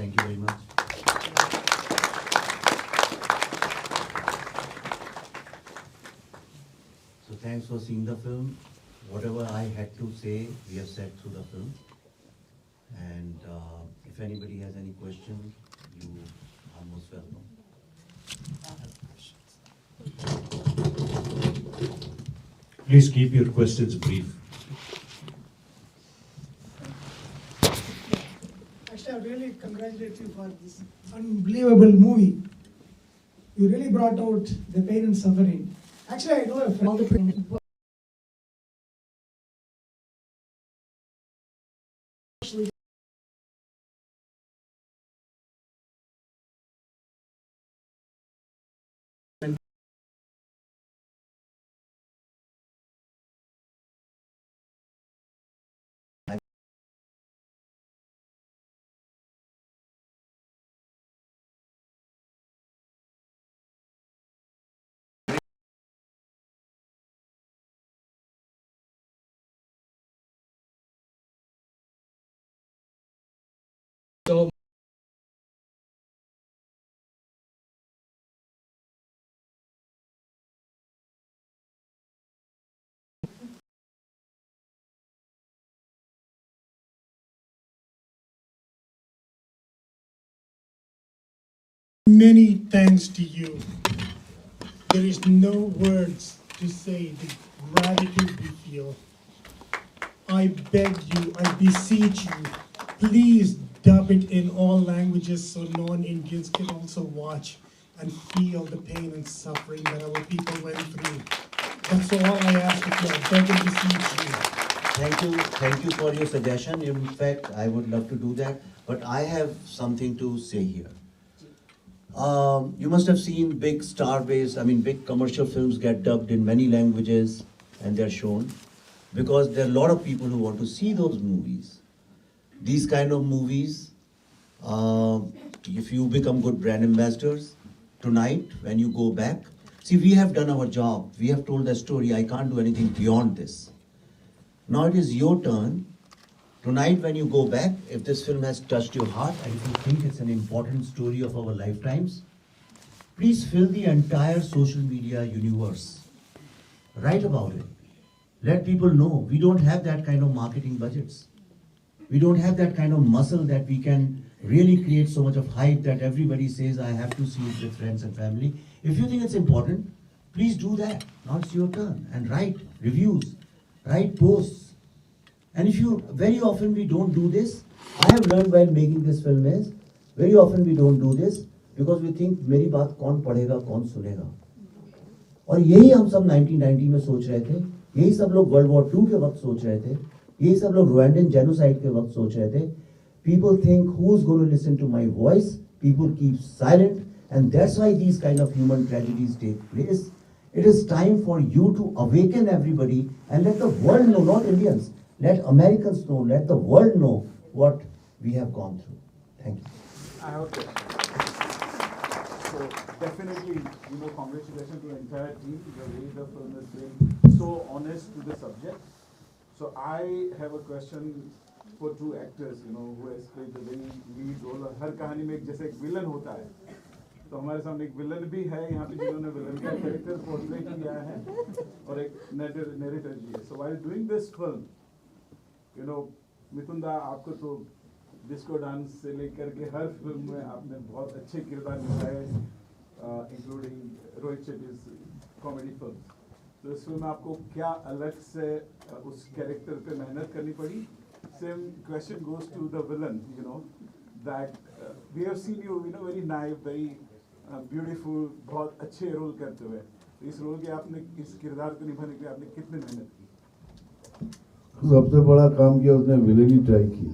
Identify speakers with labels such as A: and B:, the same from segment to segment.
A: Thank you very much. So thanks for seeing the film. Whatever I had to say, we have said through the film. And if anybody has any question, you are most welcome.
B: Please keep your questions brief.
C: Actually, I really congratulate you for this unbelievable movie. You really brought out the pain and suffering. Actually, I know a friend.
D: all the
C: Many thanks to you. There is no words to say the gratitude we feel. I beg you, I beseech you, please dub it in all languages so non-Indians can also watch and feel the pain and suffering that our people went through. That's all I ask of you. I beg and beseech you.
A: Thank you for your suggestion. In fact, I would love to do that, but I have something to say here. You must have seen big big commercial films get dubbed in many languages and they're shown because there are a lot of people who want to see those movies. These kind of movies, if you become good brand ambassadors, tonight when you go back, see, we have done our job. We have told the story. I can't do anything beyond this. Now it is your turn. Tonight when you go back, if this film has touched your heart and if you think it's an important story of our lifetimes, please fill the entire social media universe. Write about it. Let people know. We don't have that kind of marketing budgets. We don't have that kind of muscle that we can really create so much of hype that everybody says, I have to see it with friends and family. If you think it's important, please do that. Now it's your turn. And write reviews, write posts. And very often we don't do this. I have learned while making this film is, very often we don't do this because we think मेरी बात कौन पढ़ेगा, कौन सुनेगा. और यही हम सब 1990 में सोच रहे थे, यही सब लोग World War II के वक्त सोच रहे थे, यही सब लोग Rwandan genocide के वक्त सोच रहे थे. People think, who's going to listen to my voice? People keep silent, and that's why these kind of human tragedies take place. It is time for you to awaken everybody and let the world know, not Indians. Let Americans know, let the world know what we have gone through. Thank you.
E: I have a question. So definitely, congratulations to the entire team. The way the film has been so honest to the subject. So I have a question for two actors, who has played the very lead role. हर कहानी में एक जैसे एक villain होता है. तो हमारे सामने एक विलन भी है यहाँ पे जिन्होंने विलन का कैरेक्टर पोर्ट्रे किया है और एक नरेटर जी है. So while doing this film, मिथुन दा, आपको तो डिस्को डांस से लेकर के हर फिल्म में आपने बहुत अच्छे किरदार निभाए, including Rohit Shetty comedy film. तो इस फिल्म में आपको क्या अलग से उस कैरेक्टर पे मेहनत करनी पड़ी? Same question goes to the villain, that we have seen you very naive, very beautiful, बहुत अच्छे रोल करते हुए. इस रोल के आपने, इस किरदार को निभाने के लिए आपने कितनी मेहनत की?
F: सबसे बड़ा काम किया उसने विलेन ही ट्राई की.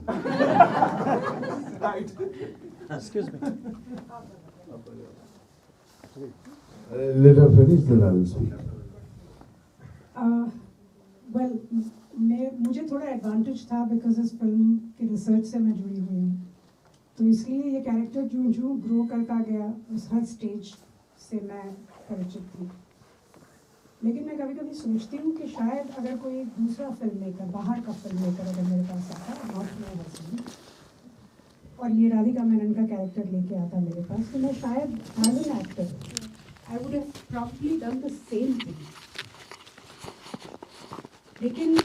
D: Excuse me.
F: Let her finish, then I will speak.
G: Well, मुझे थोड़ा एडवांटेज था बिकॉज इस फिल्म के रिसर्च से मैं जुड़ी हुई हूँ, तो इसलिए ये कैरेक्टर जो ग्रो करता गया उस हर स्टेज से मैं परिचित थी. लेकिन मैं कभी कभी सोचती हूँ कि शायद अगर कोई दूसरा फिल्म मेकर, बाहर का फिल्म मेकर अगर मेरे पास आता, नॉट में वैसे, और ये राधिका मेनन का कैरेक्टर लेके आता मेरे पास, तो मैं शायद as an actor I would have probably done the same thing. लेकिन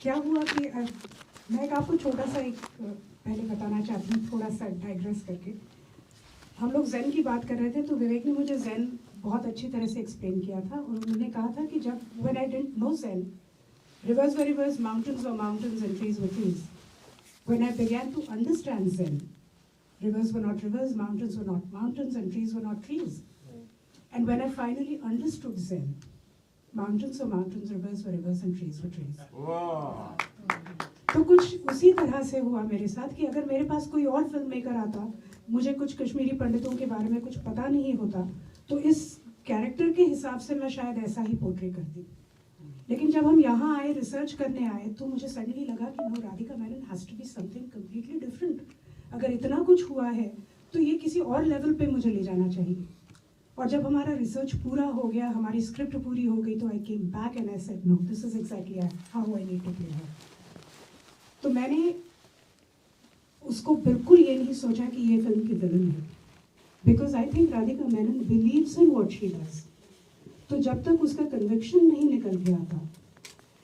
G: क्या हुआ कि मैं एक आपको छोटा सा एक पहले बताना चाहती हूँ, थोड़ा सा डाइग्रेस करके. हम लोग ज़ेन की बात कर रहे थे, तो विवेक ने मुझे ज़ेन बहुत अच्छी तरह से एक्सप्लेन किया था, और उन्होंने कहा था कि जब when I didn't know Zen, rivers were rivers, mountains were mountains, and trees were trees. When I began to understand Zen, rivers were not rivers, mountains were not mountains, and trees were not trees. And when I finally understood Zen, mountains were mountains, rivers were rivers, and trees were trees. तो कुछ उसी तरह से हुआ मेरे साथ कि अगर मेरे पास कोई और फिल्म मेकर आता, मुझे कुछ कश्मीरी पंडितों के बारे में कुछ पता नहीं होता, तो इस कैरेक्टर के हिसाब से मैं शायद ऐसा ही पोर्ट्रे करती. लेकिन जब हम यहाँ आए, रिसर्च करने आए, तो मुझे सडनली लगा कि no, Radhika Menon has to be something completely different. अगर इतना कुछ हुआ है तो ये किसी और लेवल पे मुझे ले जाना चाहिए. और जब हमारा रिसर्च पूरा हो गया, हमारी स्क्रिप्ट पूरी हो गई, तो I came back and I said no, this is exactly how I need to play her. तो मैंने उसको बिल्कुल ये नहीं सोचा कि ये फिल्म की विलन है, because I think Radhika Menon believes in what she does. तो जब तक उसका कन्विक्शन नहीं निकल गया था,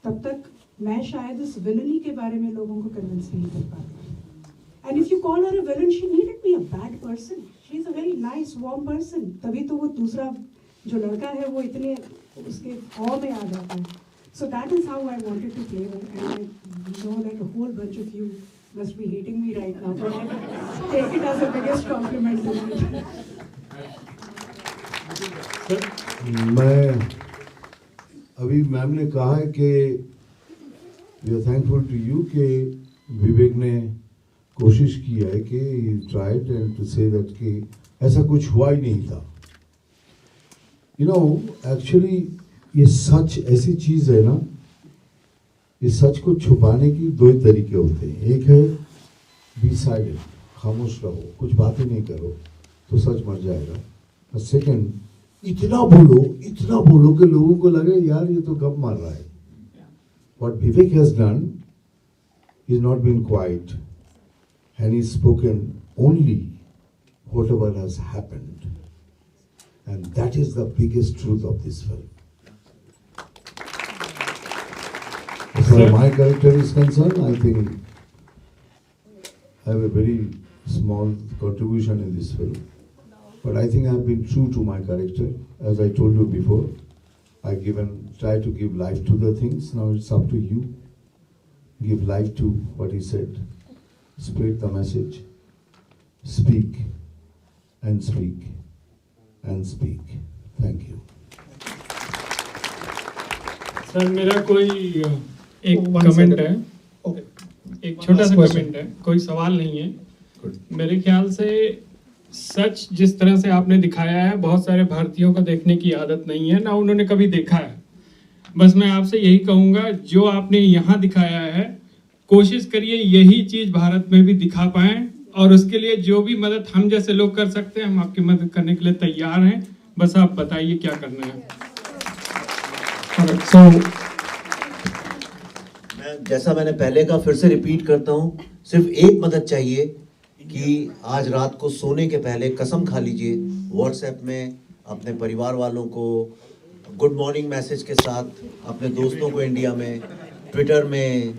G: तब तक मैं शायद इस विलनी के बारे में लोगों को कन्विंस नहीं कर पाती. And if you call her a villain, she needed be a bad person. She is a very nice warm person. तभी तो वो दूसरा जो लड़का है वो इतने उसके ऑ में आ जाता है. So that is how I wanted to play her. And I know that a whole bunch of you must be hating me right now, but I take it as the biggest compliment to me.
F: मैं अभी ma'am ने कहा है कि we are thankful to you कि विवेक ने कोशिश की है कि tried and to say that कि ऐसा कुछ हुआ ही नहीं था. यू नो, एक्चुअली ये सच ऐसी चीज़ है ना, इस सच को छुपाने की दो ही तरीके होते हैं. एक है बी साइलेंट, खामोश रहो, कुछ बातें नहीं करो, तो सच मर जाएगा. और सेकंड, इतना बोलो कि लोगों को लगे यार ये तो गप मार रहा है. What Vivek has done is not been quiet, and he's spoken only whatever has happened, and that is the biggest truth of this film. As far as my character is concerned, I think I have a very small contribution in this film, but I think I have been true to my character. As I told you before, I try to give life to the things. Now it's up to you. Give life to what he said. Spread the message. Speak and speak and speak. Thank you.
H: Sir, मेरा कोई एक comment है.
C: Okay,
H: एक छोटा सा comment है, कोई सवाल नहीं है. मेरे ख्याल से सच जिस तरह से आपने दिखाया है, बहुत सारे भारतीयों को देखने की आदत नहीं है, ना उन्होंने कभी देखा है. बस मैं आपसे यही कहूँगा, जो आपने यहाँ दिखाया है, कोशिश करिए यही चीज़ भारत में भी दिखा पाएं, और उसके लिए जो भी मदद हम जैसे लोग कर सकते हैं, हम आपकी मदद करने के लिए तैयार हैं. बस आप बताइए क्या करना है.
A: जैसा मैंने पहले का फिर से रिपीट करता हूँ, सिर्फ एक मदद चाहिए कि आज रात को सोने के पहले कसम खा लीजिए, व्हाट्सएप में अपने परिवार वालों को गुड मॉर्निंग मैसेज के साथ, अपने दोस्तों को इंडिया में, ट्विटर में,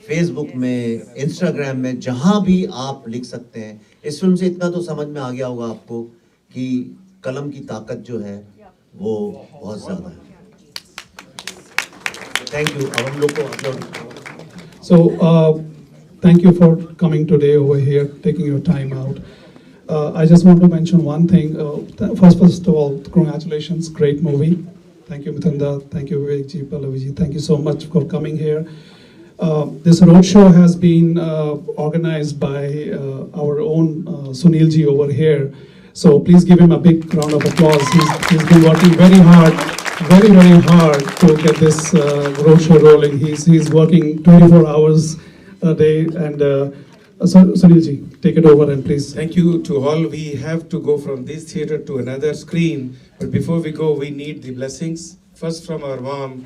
A: फेसबुक में, इंस्टाग्राम में, जहाँ भी आप लिख सकते हैं. इस फिल्म से इतना तो समझ में आ गया होगा आपको कि कलम की ताकत जो है वो बहुत ज़्यादा है. Thank you. अब हम लोग को
I: So, thank you for coming today over here, taking your time out. I just want to mention one thing. First of all, congratulations, great movie. Thank you, Mithinda. Thank you, Vivek ji, Pallavi ji. Thank you so much for coming here. This roadshow has been organized by our own Sunil ji over here. So please give him a big round of applause. He's been working very hard. Very hard to get this roadshow rolling. He's working 24 hours a day, and Sunil ji, take it over and please.
J: Thank you to all. We have to go from this theater to another screen, but before we go, we need the blessings. First from our mom,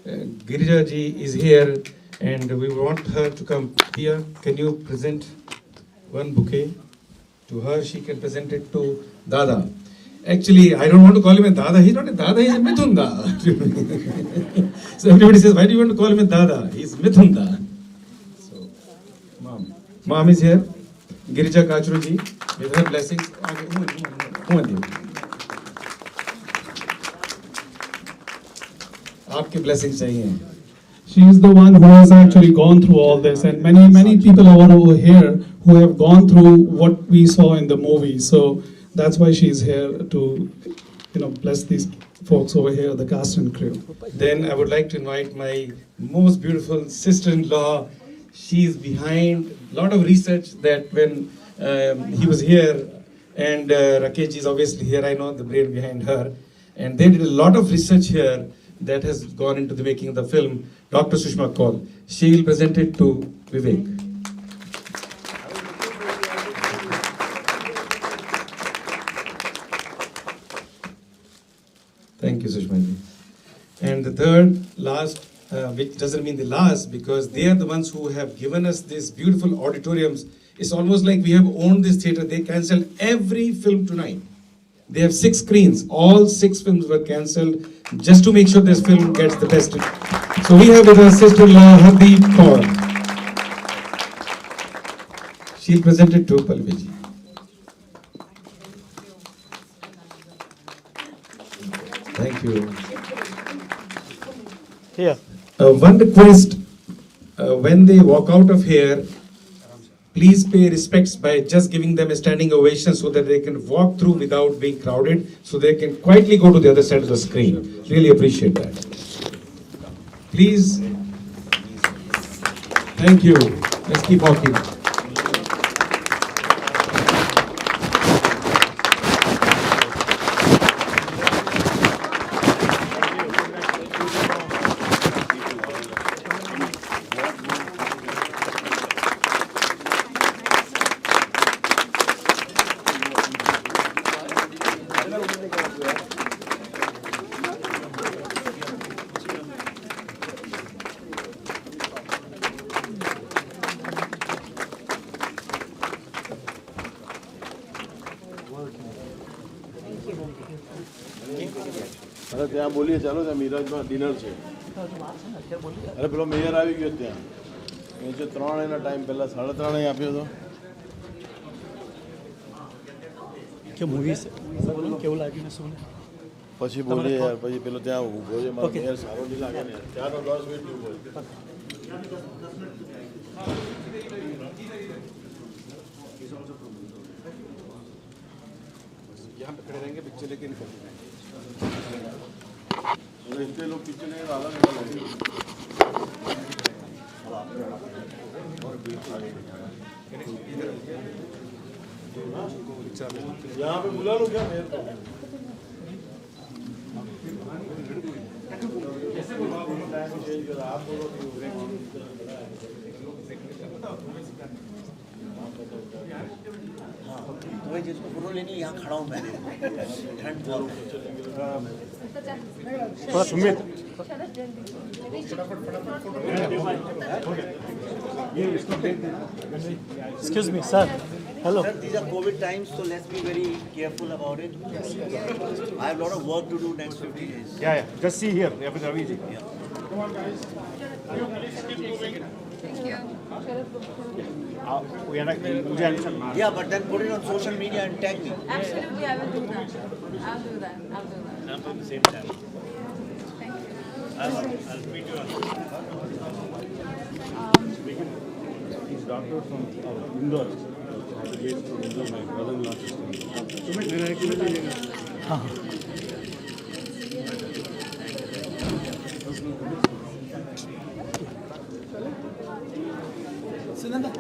J: Girija ji is here. and we want her to come here. Can you present one bouquet to her? She can present it to Dada. Actually, I don't want to call him a Dada. He's not a Dada, he's a Mithunda. So everybody says, why do you want to call him a Dada? He's Mithunda. So, Mom is here. Girija Kachru ji, with her blessings. आपके blessings चाहिए.
I: She is the one who has actually gone through all this, and many people over here who have gone through what we saw in the movie. So that's why she's here to, bless these folks over here, the cast and crew.
J: Then I would like to invite my most beautiful sister-in-law. She is behind a lot of research that when he was here, and Rakesh is obviously here, I know the brain behind her. And they did a lot of research here that has gone into the making of the film. Dr. Sushma Kaul. She will present it to Vivek. Thank you, Sushma ji. And the third, last, which doesn't mean the last, because they are the ones who have given us these beautiful auditoriums. It's almost like we have owned this theater. They cancelled every film tonight. They have 6 screens. All 6 films were cancelled just to make sure this film gets the best. So we have with our sister-in-law, Hardeep Kaur. She'll present it to Palveji. Thank you.
D: Here.
J: One request, when they walk out of here, please pay respects by just giving them a standing ovation so that they can walk through without being crowded, so they can quietly go to the other side of the screen. Really appreciate that. Please. Thank you. Let's keep walking.
K: અરે ત્યાં બોલીએ ચાલો ત્યાં મિરાજમાં dinner છે અરે પેલો mayor આવી ગયો ત્યાં એ જે 3 એના ટાઈમ પહેલાં 3:30 આપ્યો હતો
D: કે મૂવી કેવું લાગ્યું ને શું
K: પછી બોલીએ યાર પછી પેલો ત્યાં ઊભો છે મારો મેયર સારો નહીં લાગે ને ત્યાંનો 10 મિનિટ ઊભો છે
J: यहाँ पे खड़े रहेंगे, पिक्चर लेके निकल जाएंगे।
K: इतने लोग पिक्चर लेके आधा घंटा लगेगा यहाँ पे बुला लो क्या मेयर को आप बोलो
A: तो जिसको फोटो लेनी यहाँ खड़ा हूँ मैं ठंड
D: थोड़ा Sumit Excuse me, sir. Hello.
A: Sir, these are COVID times, so let's be very careful about it. I have a lot of work to do next 50 days.
D: Yeah. Just see here. Yeah.
A: Come on, guys. Yeah, but then put it on social media and tag me.
L: Absolutely, I will do that. I'll do that.
A: I'm doing the same time.
L: Thank you.
A: I'll meet you on.
K: He's doctor from Indore. My brother-in-law.
D: Sunanda.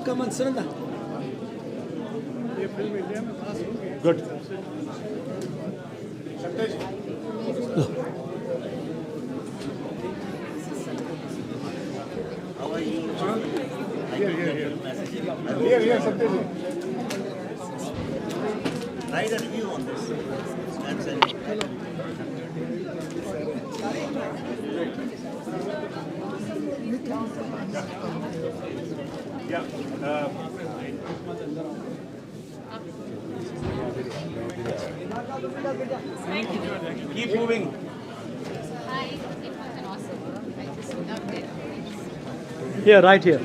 D: Come on, Sunanda.
K: Good.
A: How are you?
K: Here, Satyaji.
A: Write a review on this and send it.
J: Keep moving.
L: Hi, it was an awesome. Thank you so much.
D: Here, right here.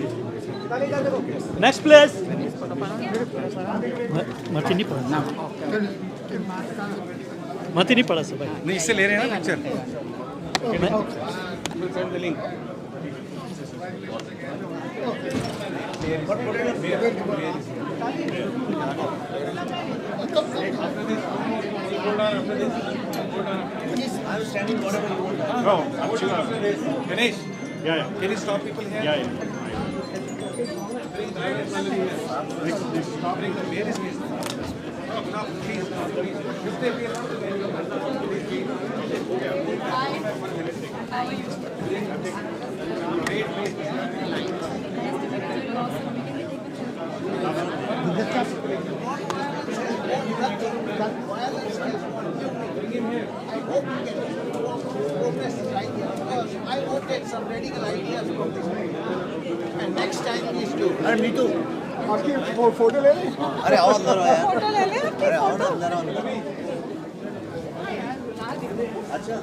D: Next place. मती नहीं पड़ा मती नहीं पड़ा सब भाई
J: नहीं इससे ले रहे हैं ना picture Send the link. Ganesh, can you stop people here?
M: I wanted some radical ideas from this movie. And next time please do.
A: अरे मीतू
M: आपकी फोटो ले लें?
A: अरे आओ अंदर आओ यार
G: फोटो ले ले आपकी
A: अरे आओ
G: फोटो
A: अंदर आओ अंदर अच्छा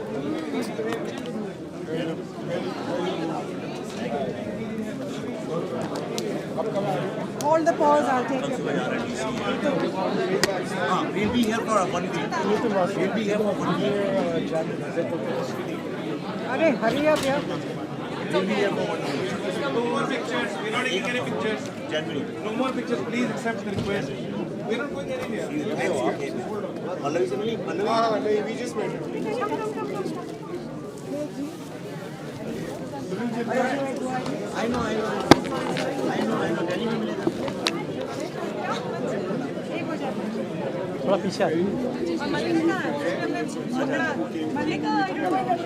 G: Hold the pause, I'll take it.
A: we'll be here for 1 week. We'll be here for 1 week.
G: अरे hurry up यार.
A: We'll be here for 1 week.
J: No more pictures. We're not taking any pictures.
A: January.
J: No more pictures. Please accept the request. We're not going anywhere.
A: Pallavi se mili? Pallavi?
M: We just made it.
A: I know. Delhi में मिलेगा.
D: थोड़ा पीछे आ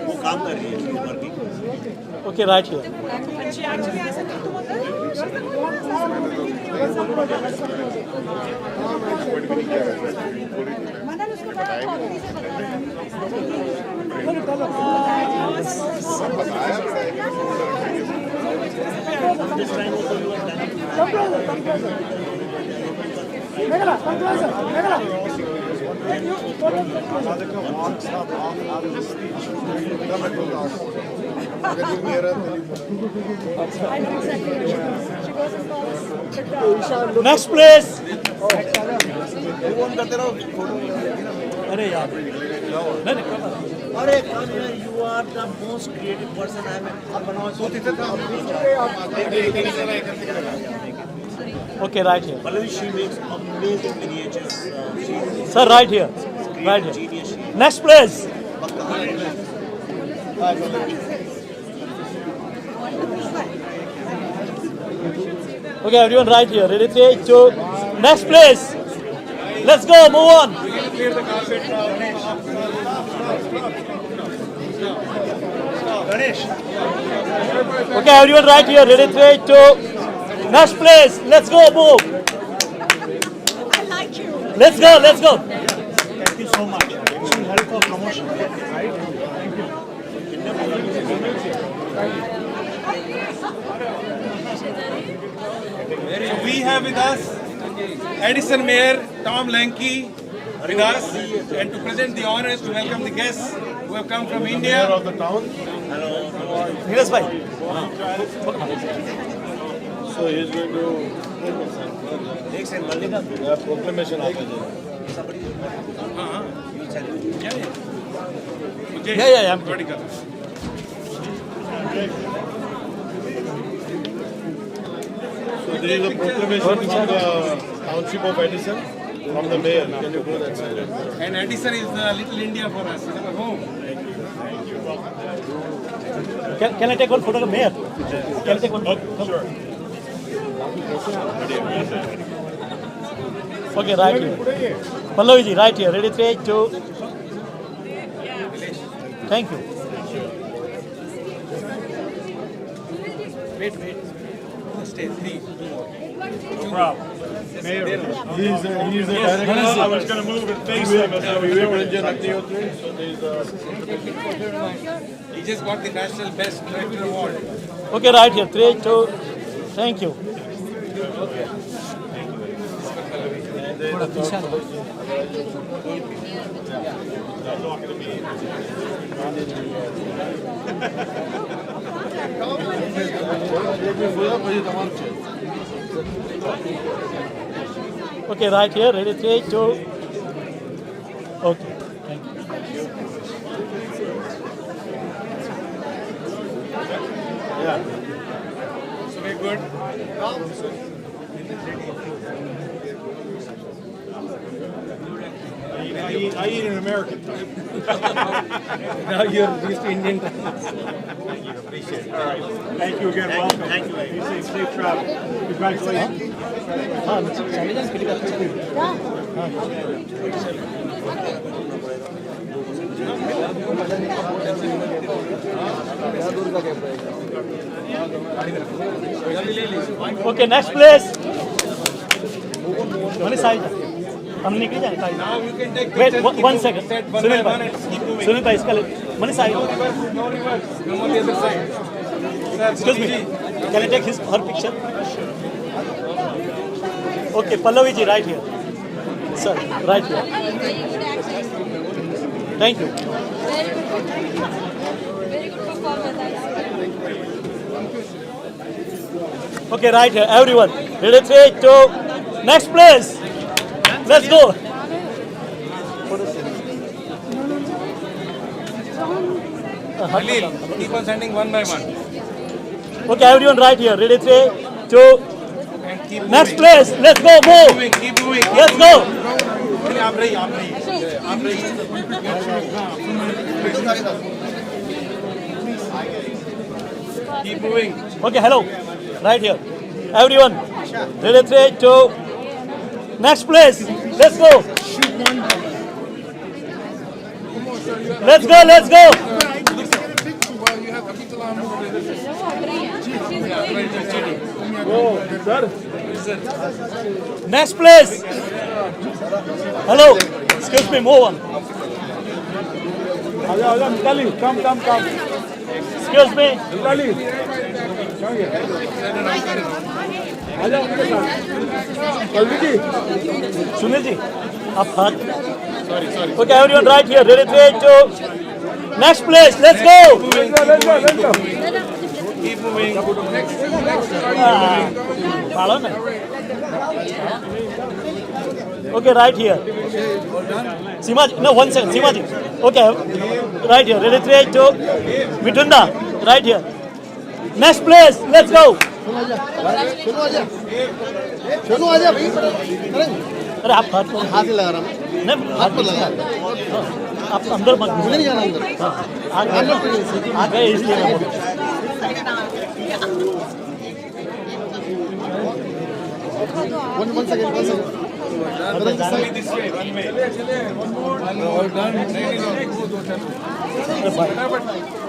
A: वो काम कर रही है working.
D: Okay right here next place अरे यार
A: अरे you are the most creative person I have
D: okay right here
A: Pallavi, she makes amazing miniatures.
D: Sir right here right here
A: Genius.
D: Next place Okay, everyone right here. Ready? 3, 2. Next place. Let's go. Move on.
J: Clear the carpet. Ganesh.
D: Okay, everyone right here. Ready? 3, 2. Next place. Let's go. Move.
G: I like you.
D: Let's go. Let's go.
A: Thank you so much. It will help for promotion.
J: So we have with us Edison Mayor Tom Lanky with us, and to present the honors to welcome the guests who have come from India.
K: Mayor of the town.
D: Neeraj bhai.
K: So he is going to proclamation after this.
D: Yeah, I'm
J: Ready, Karan.
K: So there is a proclamation from the township of Edison from the mayor. Can you go that side?
J: And Edison is the little India for us, our home.
D: Can I take one photo of Mayor? Can I take one? Sure. Okay, right here. Pallavi ji, right here. Ready? 3, 2. Thank you.
J: Wait. Stay, 3.
E: No problem. Mayor, he's a director. I was going to move and face him as I was
J: He just got the National Best Director Award.
D: Okay, right here. 3, 2. Thank you. Okay, right here. Ready? 3, 2. Okay. Thank you.
J: So we're good.
E: I eat an American time.
J: Now you're used to Indian time.
E: Appreciate it. All right. Thank you again. Welcome. Thank you. Be safe. Safe travel. Congratulations.
D: Okay, next place. One side. हम निकल जाए
J: Now you can take
D: Wait,
J: pictures, keep
D: one
J: moving.
D: second.
J: Set one
D: Sunil
J: by one
D: bhai.
J: and keep moving.
D: Sunil bhai, इसका money side.
J: No reverse, no reverse. Come on the other side. Sir,
D: Excuse me.
J: Bhaviji.
D: Can I take her picture? Okay, Pallavi ji, right here. Sir, right here. Thank you.
L: Very good performance.
D: Okay, right here. Everyone. Ready? 3, 2. Next place. Let's go.
J: Khalil, keep on sending one by one.
D: Okay, everyone right here. Ready? 3, 2.
J: And keep
D: Next
J: moving.
D: place. Let's go.
J: Keep
D: Move.
J: moving, keep moving.
D: Let's go.
J: आप रही. Keep moving.
D: Okay, hello. Right here. Everyone. Ready? 3, 2. Next place. Let's go. Let's go. Let's go. Next place. Hello. Excuse me. Move on.
E: Come.
D: Excuse me. Sunil ji, आप हाथ.
J: Sorry.
D: Okay, everyone right here. Ready? 3, 2. Next place. Let's go.
E: Let's go.
J: Keep moving.
D: Follow me. Okay, right here. Seema ji, no, 1 second. Seema ji. Okay, right here. Ready? 3, 2. Mitunda, right here. Next place. Let's go.
M: चलो आजा भाई
D: अरे आप हाथ पर
M: हाथ ही लगा रहा हूँ
D: नहीं
M: हाथ पर लगा
D: आप अंदर मत
M: मुझे नहीं जाना अंदर
D: आ गए इसलिए मैं बोल रहा हूं।
M: one second
J: This way, one way. One more.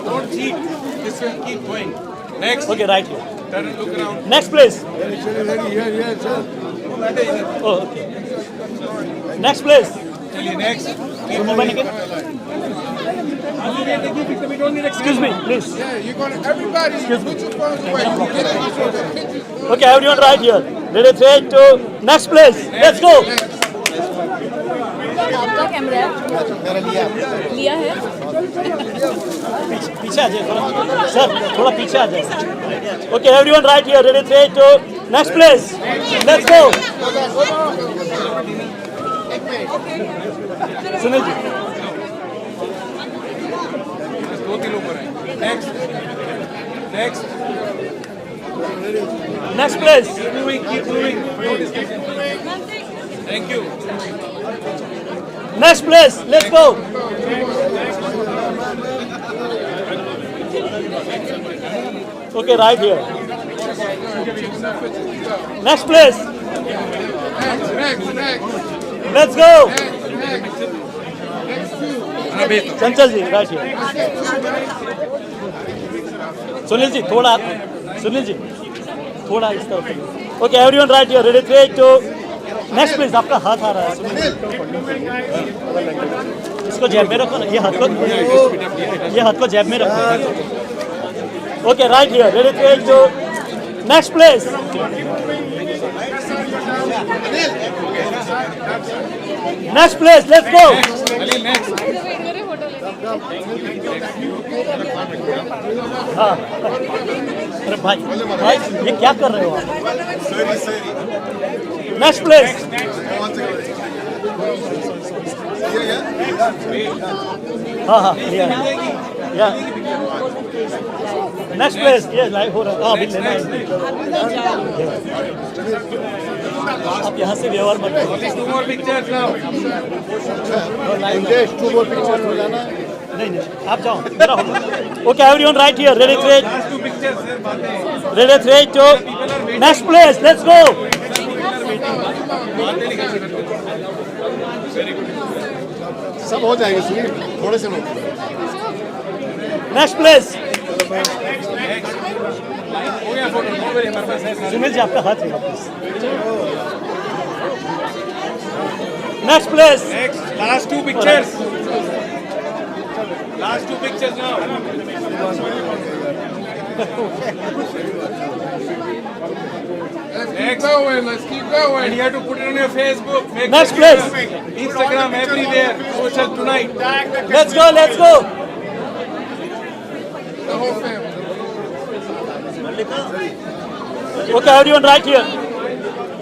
J: Don't cheat. This way, keep going. Next.
D: Okay, right here.
J: Turn and look around.
D: Next place.
M: here sir
D: Oh, okay. Next place.
J: Tell you next. Keep
D: Mobile again. Excuse me, please.
M: you're gonna everybody put your phones away
D: Okay, everyone right here. Ready? 3, 2. Next place. Let's go.
L: आपका camera है लिया है
D: पीछे आ जाए थोड़ा sir थोड़ा पीछे आ जाए okay everyone right here ready 3 2 next place let's go Sunil ji
J: दो तीन ऊपर है next next
D: next place
J: keep moving thank you
D: next place let's go okay right here next place let's go Chanchal ji right here Sunil ji थोड़ा सुनील जी थोड़ा इस तरफ. Okay, everyone right here. Ready, 3, 2. Next please. आपका हाथ आ रहा है. इसको जेब में रखो ना. ये हाथ को जेब में रखो. Okay, right here. Ready, 3, 2. Next please. Next place, let's go. हाँ, अरे भाई ये क्या कर रहे हो आप? Next place. हाँ, yeah. Next place, yes, live हो रहा है. हाँ, अभी लेना है. आप यहाँ से व्यवहार मत करो.
J: Two more pictures now.
D: नहीं, आप जाओ. मेरा होगा. Okay, everyone right here. Ready, 3. Ready, 3, 2. Next place, let's go.
K: सब हो जाएंगे सुनील, थोड़े से लोग.
D: Next place. सुनील जी आपका हाथ है. Next place.
J: Next, last two pictures. Last two pictures now. Let's keep going. Let's keep going. And you have to put it on your Facebook. Make
D: Next
J: it
D: place.
J: Instagram, everywhere. Social tonight.
D: Let's go, let's go.
J: The whole family.
D: Okay, everyone right here.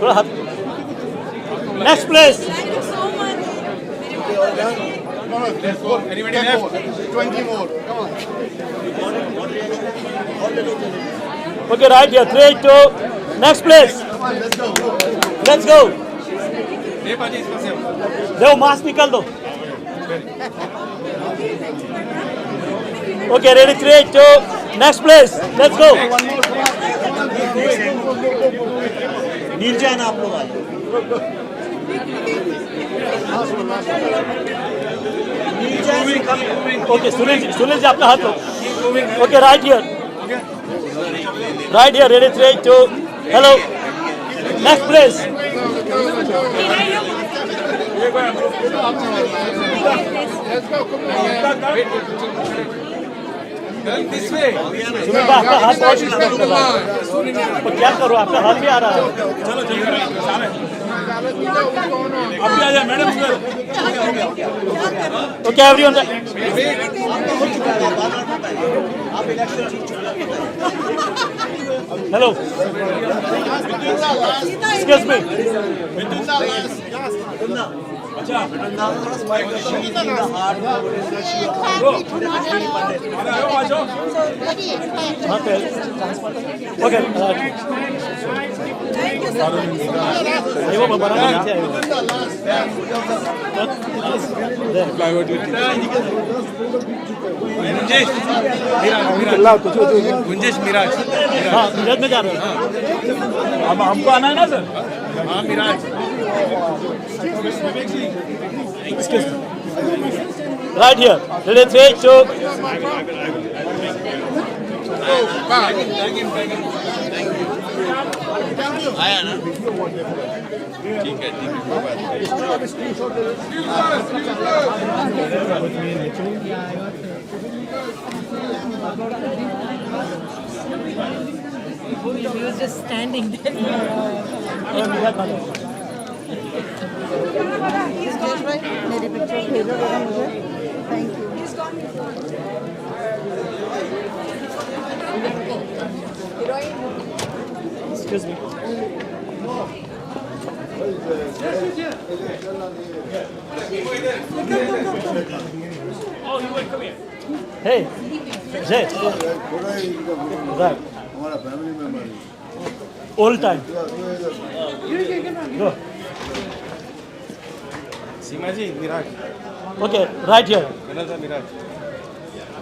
D: थोड़ा हाथ. Next place.
J: Let's go. Anybody left?
K: 20 more. Come on.
D: Okay, right here. 3, 2. Next place.
K: Come on, let's go.
D: Let's go.
J: Hey, Paji, इसमें से.
D: देखो mask निकाल दो. Okay, ready, 3, 2. Next place. Let's go.
A: नील जाए ना आप लोग आज.
D: Okay, सुनील जी आपका हाथ लो. Okay, right here. Right here, ready, 3, 2. Hello. Next place.
J: Let's go. Come on. This way.
D: Sunil भाई आपका हाथ बहुत डिस्टर्ब कर रहा है. तो क्या करो, आपका हाथ भी आ रहा है.
J: अभी आ जाए madam.
D: Okay, everyone. Hello. Excuse me. Okay. वो बड़ा नीचे आएगा.
J: गुंजेश मिराज.
D: हाँ, मिराज में जा रहे हैं.
J: अब हमको आना है ना सर. हाँ मिराज.
D: Right here. Ready, 3, 2.
K: आया ना. ठीक है.
L: He was just standing there.
G: मेरी पिक्चर भेजो जरा मुझे. Thank you.
D: Excuse me.
J: Oh, you wait, come here.
D: Hey, Jay. Right.
K: हमारा family member.
D: All time. Go.
J: Seema ji Miraj.
D: Okay, right here.
J: Miraj.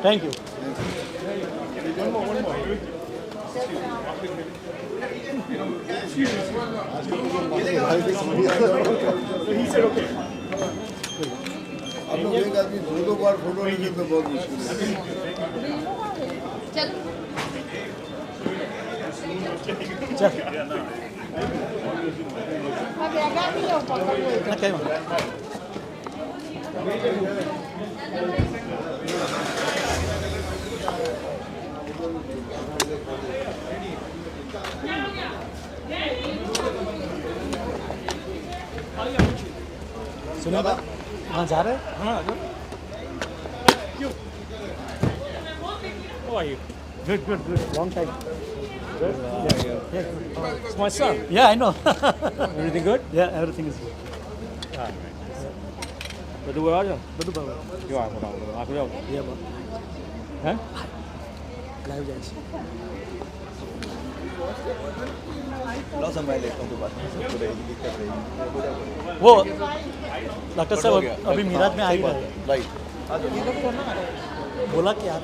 D: Thank you.
K: आप लोग एक आदमी दो बार फोटो लेने तो बहुत मुश्किल है.
L: चल
D: सुनो वहाँ जा रहे हैं? हाँ How are you? Good, good, good. Long time. Good? Yeah.
N: It's my son.
D: Yeah, I know.
N: Everything good?
D: Yeah, everything is good.
N: Betul aja.
D: Betul bawa.
N: Gimana kurang? Aku jawab.
D: Iya bang.
N: Hah?
D: Live जाए छी.
K: लो संभाल लेता हूँ दोबारा दिक्कत रहेगी
D: वो doctor साहब अभी मीराज में आ ही रहे हैं.
K: लाइट
D: बोला क्या है?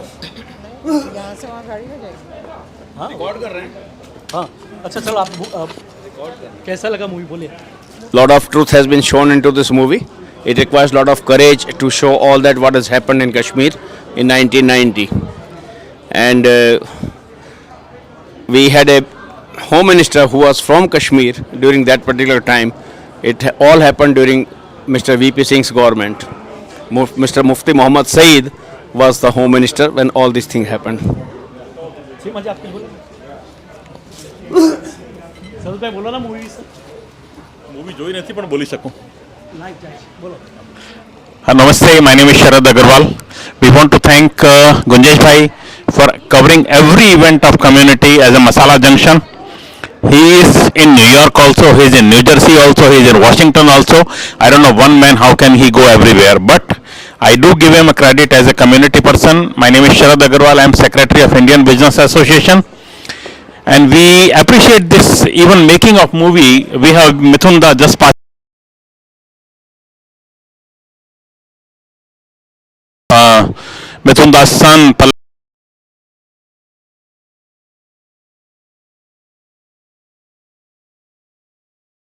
L: यहाँ से वहाँ गाड़ी में जाएगी.
D: हाँ
K: रिकॉर्ड कर रहे हैं
D: हाँ अच्छा चलो आप कैसा लगा मूवी बोलिए.
O: Lot of truth has been shown into this movie. It requires lot of courage to show all that what has happened in Kashmir in 1990. And we had a home minister who was from Kashmir during that particular time. It all happened during Mr. VP Singh's government. Mr. Mufti Muhammad Saeed was the home minister when all these things happened.
D: सीमा जी आपके बोलो. Sir भाई बोलो ना movie से.
P: Movie જોઈ નથી પણ બોલી શકું.
D: लाइव जाए बोलो.
P: Namaste, my name is Sharad Agarwal. We want to thank Gunjesh Bhai for covering every event of community as a Masala Junction. He is in New York also, he is in New Jersey also, he is in Washington also. I don't know one man how can he go everywhere, but I do give him a credit as a community person. My name is Sharad Agarwal, I am Secretary of Indian Business Association. And we appreciate this even making of movie. We have Mithunda just passed. Mithunda's son.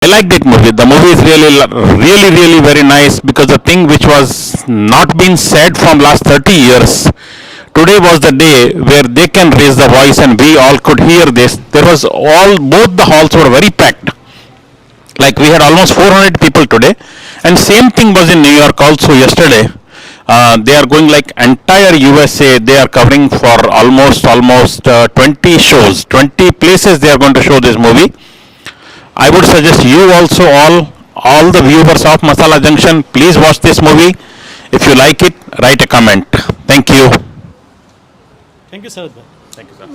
P: I liked it movie. The movie is really very nice because the thing which was not been said from last 30 years. Today was the day where they can raise the voice and we all could hear this. There was both the halls were very packed. Like we had almost 400 people today. And same thing was in New York also yesterday. They are going like entire USA. They are covering for almost 20 shows, 20 places they are going to show this movie. I would suggest you also all the viewers of Masala Junction, please watch this movie. If you like it, write a comment. Thank you.
D: Thank you sir.
P: Thank you, sir.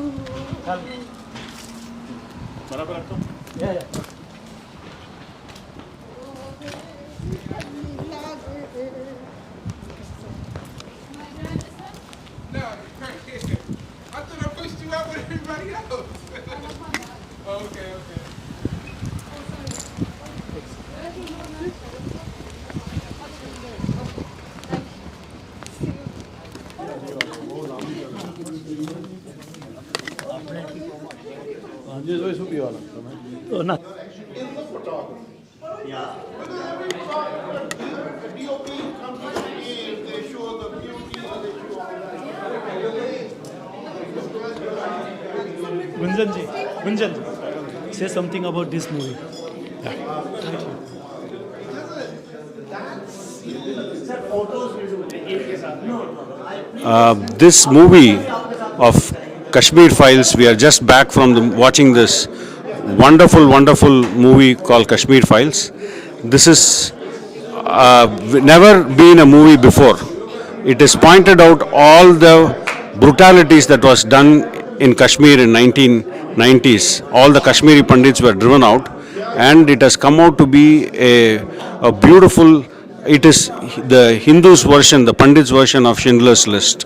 D: Yeah. ना Gunjan ji, say something about this movie.
Q: This movie of Kashmir Files, we are just back from watching this wonderful movie called Kashmir Files. This is never been a movie before. It has pointed out all the brutalities that was done in Kashmir in 1990s. All the Kashmiri Pandits were driven out, and it has come out to be a beautiful. It is the Hindus' version, the Pandits' version of Schindler's List.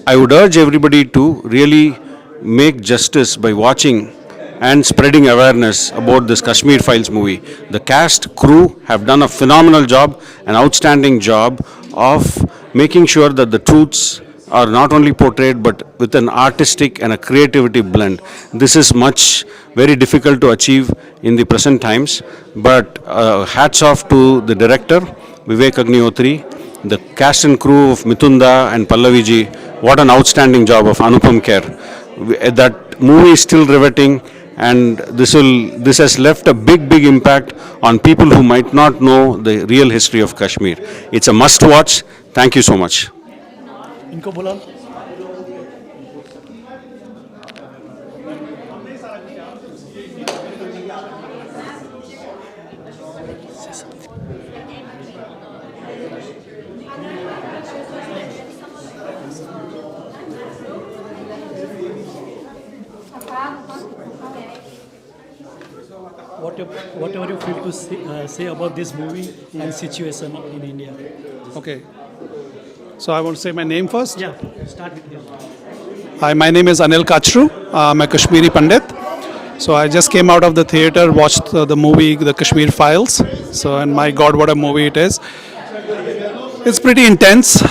Q: I would urge everybody to really make justice by watching and spreading awareness about this Kashmir Files movie. The cast, crew have done a phenomenal job, an outstanding job of making sure that the truths are not only portrayed but with an artistic and a creativity blend. This is very difficult to achieve in the present times, but hats off to the director, Vivek Agnihotri, the cast and crew of Mithunda and Pallavi ji. What an outstanding job of Anupam Kher. That that movie is still riveting, and this has left a big impact on people who might not know the real history of Kashmir. It's a must watch. Thank you so much.
D: इनको बुला whatever you feel to say about this movie and situation in India.
I: Okay. So I want to say my name first.
D: Yeah, start with you.
I: Hi, my name is Anil Kachru. I'm a Kashmiri Pandit. So I just came out of the theater, watched the movie The Kashmir Files. So, and my God, what a movie it is. It's pretty intense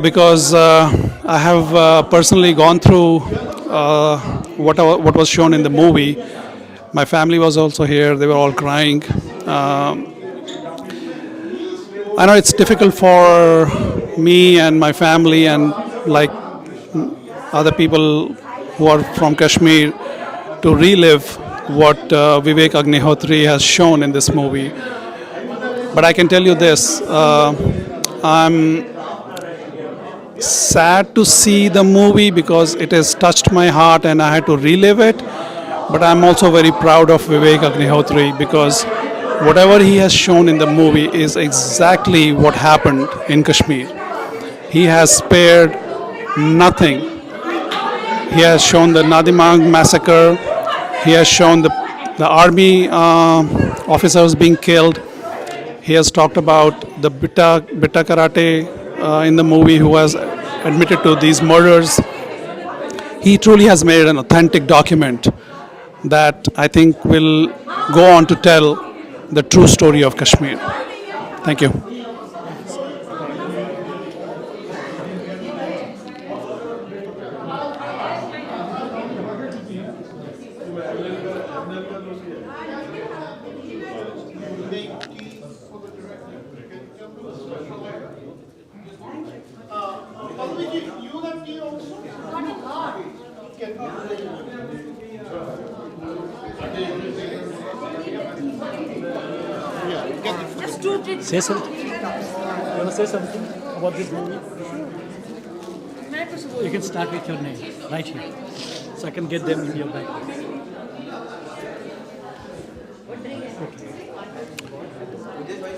I: because I have personally gone through what was shown in the movie. My family was also here. They were all crying. I know it's difficult for me and my family and like other people who are from Kashmir to relive what Vivek Agnihotri has shown in this movie. But I can tell you this, I'm sad to see the movie because it has touched my heart and I had to relive it. But I'm also very proud of Vivek Agnihotri because whatever he has shown in the movie is exactly what happened in Kashmir. He has spared nothing. He has shown the Nadimang massacre. He has shown the army officers being killed. He has talked about the Bitta Karate in the movie who has admitted to these murders. He truly has made an authentic document that I think will go on to tell the true story of Kashmir. Thank you.
D: Say something. You want to say something about this movie? You can start with your name right here, so I can get them in your bag.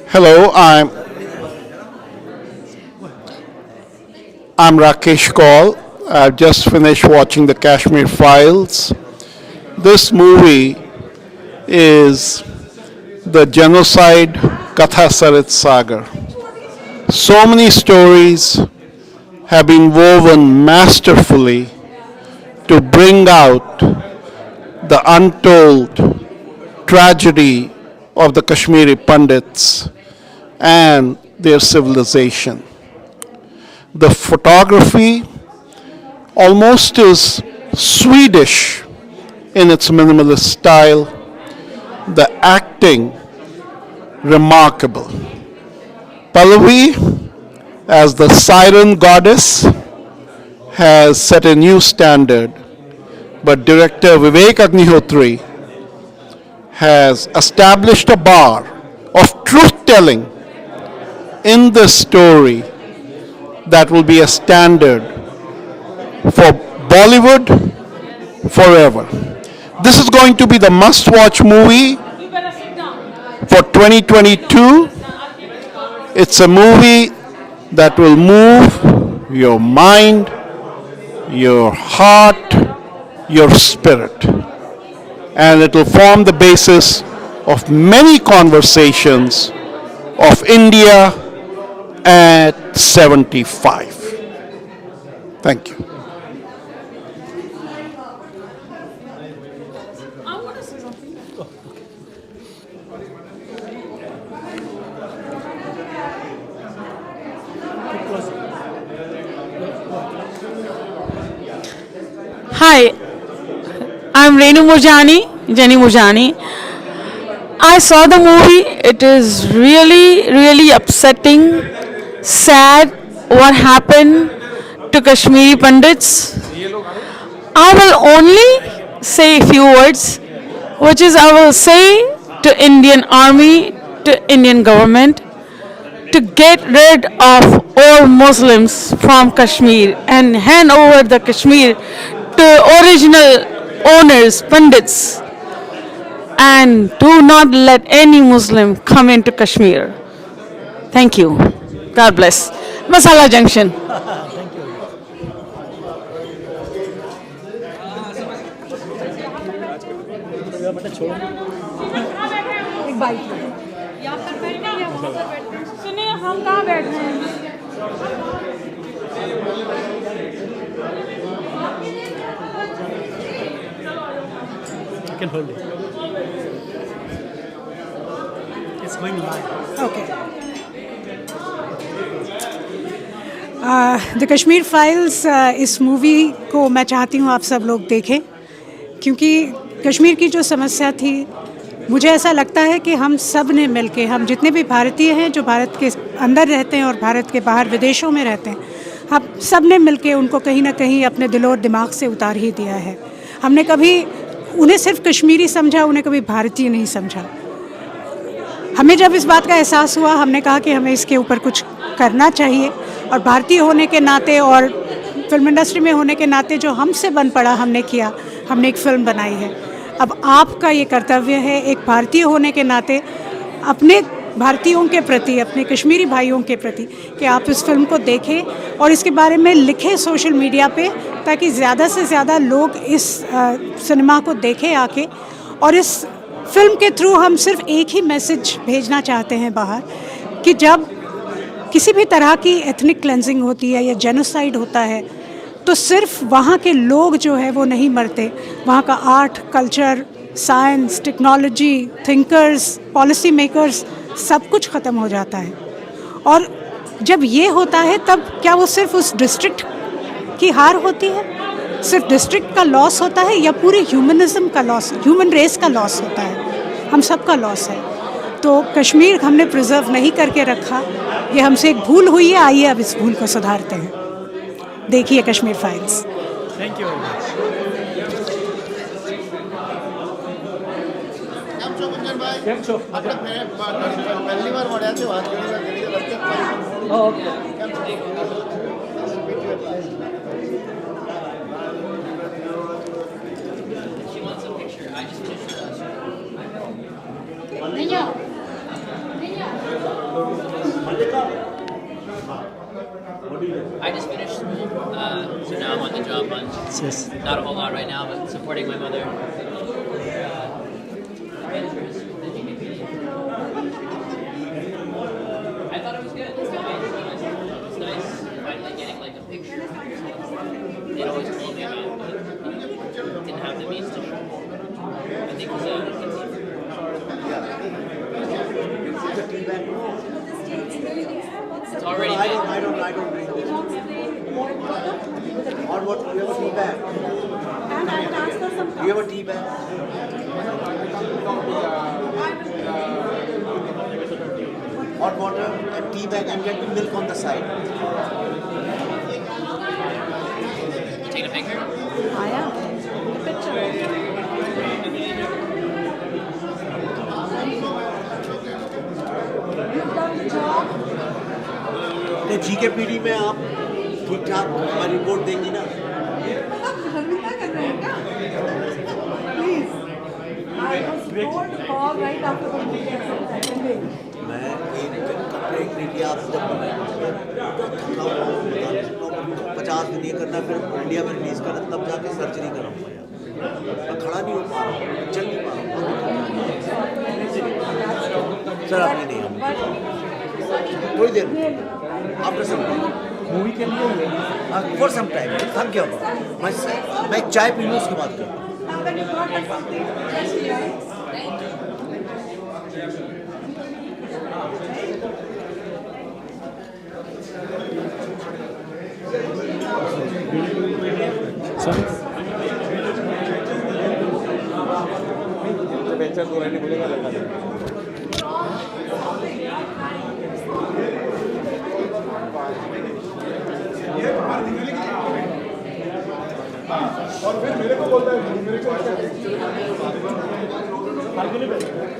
M: Hello, I'm Rakesh Kaul. I've just finished watching the Kashmir Files. This movie is the genocide Katha Sarit Sagar. So many stories have been woven masterfully to bring out the untold tragedy of the Kashmiri Pandits and their civilization. The photography almost is Swedish in its minimalist style. The acting, remarkable. Pallavi, as the siren goddess, has set a new standard, but director Vivek Agnihotri has established a bar of truth-telling in this story that will be a standard for Bollywood forever. This is going to be the must-watch movie for 2022. It's a movie that will move your mind, your heart, your spirit. And it will form the basis of many conversations of India at 75. Thank you.
R: Hi, I'm Renu Murjani, Jenny Murjani. I saw the movie. It is really upsetting, sad what happened to Kashmiri Pandits. I will only say a few words, which is I will say to Indian Army, to Indian government, to get rid of all Muslims from Kashmir and hand over the Kashmir to original owners, Pandits, and do not let any Muslim come into Kashmir. Thank you. God bless. Masala Junction.
G: एक bike सुनिए हम कहाँ बैठ रहे हैं
D: You can hold it. It's going live.
G: Okay. The Kashmir files इस movie को मैं चाहती हूँ आप सब लोग देखें, क्योंकि कश्मीर की जो समस्या थी, मुझे ऐसा लगता है कि हम सब ने मिलके, हम जितने भी भारतीय हैं जो भारत के अंदर रहते हैं और भारत के बाहर विदेशों में रहते हैं, हम सब ने मिलके उनको कहीं ना कहीं अपने दिल और दिमाग से उतार ही दिया है। हमने कभी उन्हें सिर्फ कश्मीरी समझा, उन्हें कभी भारतीय नहीं समझा। हमें जब इस बात का एहसास हुआ, हमने कहा कि हमें इसके ऊपर कुछ करना चाहिए, और भारतीय होने के नाते और फिल्म इंडस्ट्री में होने के नाते जो हमसे बन पड़ा हमने किया, हमने एक फ़िल्म बनाई है। अब आपका ये कर्तव्य है एक भारतीय होने के नाते अपने भारतीयों के प्रति, अपने कश्मीरी भाइयों के प्रति, कि आप इस फिल्म को देखें और इसके बारे में लिखें सोशल मीडिया पे, ताकि ज़्यादा से ज़्यादा लोग इस सिनेमा को देखें आके। और इस फिल्म के थ्रू हम सिर्फ एक ही मैसेज भेजना चाहते हैं बाहर, कि जब किसी भी तरह की एथनिक क्लेंजिंग होती है या जेनोसाइड होता है, तो सिर्फ वहाँ के लोग जो है वो नहीं मरते, वहाँ का art, culture, science, technology, thinkers, policy makers, सब कुछ ख़त्म हो जाता है। और जब ये होता है तब क्या वो सिर्फ उस डिस्ट्रिक्ट की हार होती है, सिर्फ डिस्ट्रिक्ट का लॉस होता है, या पूरे ह्यूमनिज़्म का लॉस, ह्यूमन रेस का लॉस होता है, हम सब का लॉस है। तो कश्मीर हमने प्रिजर्व नहीं करके रखा, ये हमसे एक भूल हुई है। आइए अब इस भूल को सुधारते हैं। देखिए Kashmir files.
D: Thank you very much.
M: કેમ છો આપણે પહેલી વાર મળ્યા છે, વાત કરી
S: I just finished, so now I'm on the job hunt.
D: Yes.
S: Not a whole lot right now, but supporting my mother. I thought it was good. It was nice finally getting like a picture. They'd always told me about it, but didn't have the means to show. I think it was it's already
A: I don't drink this. Or what, do you have a tea bag? Do you have a tea bag? Hot water and tea bag, and get the milk on the side.
S: You take a picture?
G: I am. A picture.
A: तो GK PD में आप ठीक ठाक हमारी report देंगी ना? मैं एक कंप्लेंट नहीं किया आपसे, जब थका हुआ हूँ, 50 दिन ये करना, फिर इंडिया में रिलीज करना, तब जाके सर्जरी कराऊंगा यार। मैं खड़ा नहीं हो पा रहा हूँ, चल नहीं पा रहा हूँ। सर आपने नहीं, थोड़ी देर आफ्टर सम मूवी के लिए फॉर सम टाइम थक गया हूँ मैं चाय पी लूँ उसके बाद करूँ।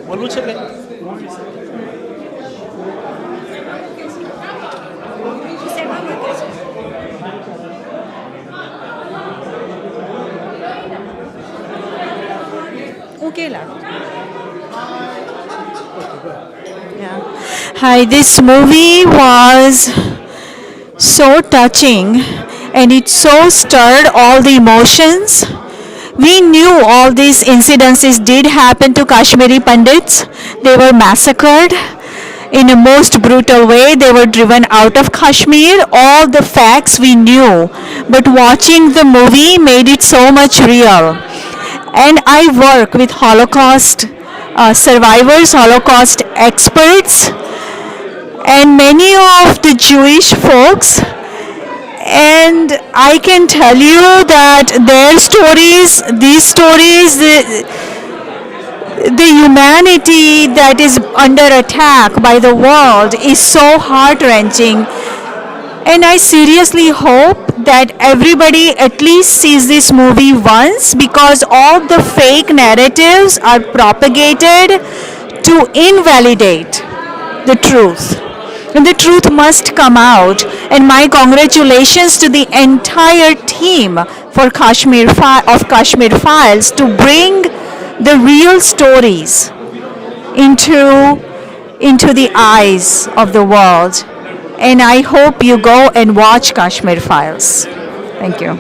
D: બોલવું છે કે
T: Hi, this movie was so touching and it so stirred all the emotions. We knew all these incidences did happen to Kashmiri Pandits. They were massacred in a most brutal way. They were driven out of Kashmir. All the facts we knew, but watching the movie made it so much real. And I work with Holocaust survivors, Holocaust experts, and many of the Jewish folks. And I can tell you that their stories, these stories, the humanity that is under attack by the world is so heart-wrenching. And I seriously hope that everybody at least sees this movie once, because all the fake narratives are propagated to invalidate the truth. And the truth must come out. And my congratulations to the entire team for Kashmir Files to bring the real stories into the eyes of the world. And I hope you go and watch Kashmir Files. Thank you.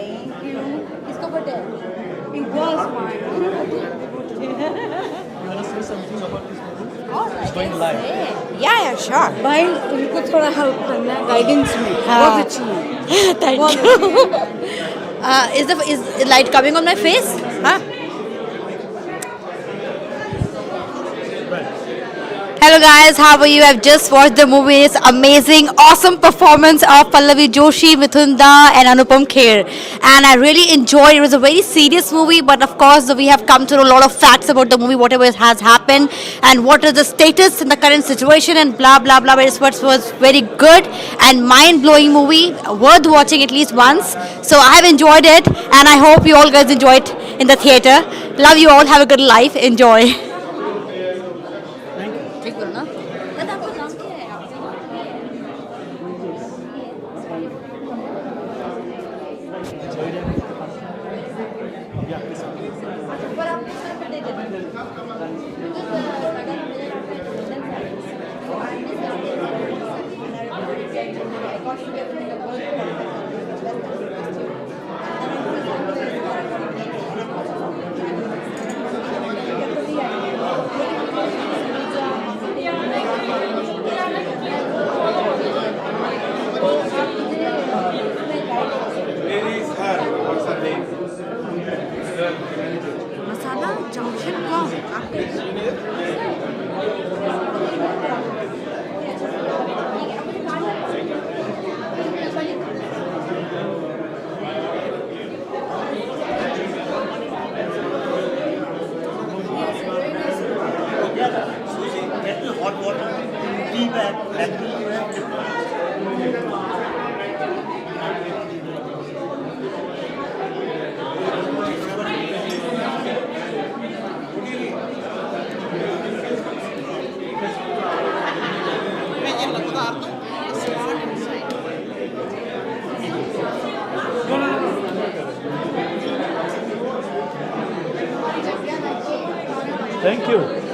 L: Thank you. Kisko birthday? It was mine.
D: You want to say something about this movie?
L: Alright,
D: It's going live.
L: Yeah, sure.
G: भाई उनको थोड़ा help करना है guidance में
L: हाँ.
G: बहुत अच्छी है
L: Thank you. Is the light coming on my face? Huh? Hello guys, how are you? I've just watched the movie. It's amazing, awesome performance of Pallavi Joshi, Mithun Da and Anupam Kher. And I really enjoyed it. It was a very serious movie, but of course we have come to know a lot of facts about the movie, whatever has happened and what is the status in the current situation and blah blah blah. But it was very good and mind-blowing movie, worth watching at least once. So I have enjoyed it and I hope you all guys enjoy it in the theatre. Love you all, have a good life, enjoy.
D: Thank you.